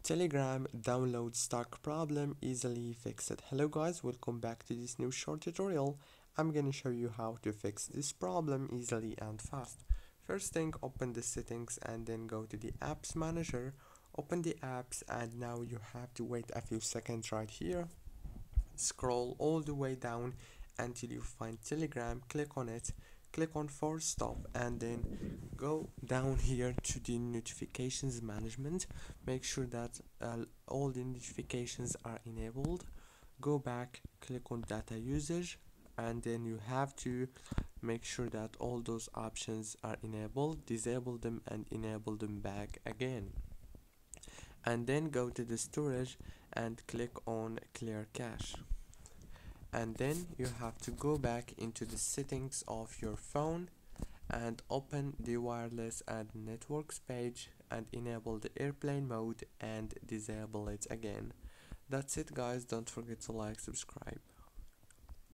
Telegram download stuck problem easily fixed. Hello guys, welcome back to this new short tutorial. I'm gonna show you how to fix this problem easily and fast. First thing, open the settings and then go to the apps manager. Open the apps and now you have to wait a few seconds right here. Scroll all the way down until you find Telegram, click on it, click on force stop and then go down here to the notifications management. Make sure that all the notifications are enabled. Go back, click on data usage and then you have to make sure that all those options are enabled, disable them and enable them back again, and then go to the storage and click on clear cache, and then you have to go back into the settings of your phone and open the wireless and networks page and enable the airplane mode and disable it again. That's it guys, don't forget to like, subscribe.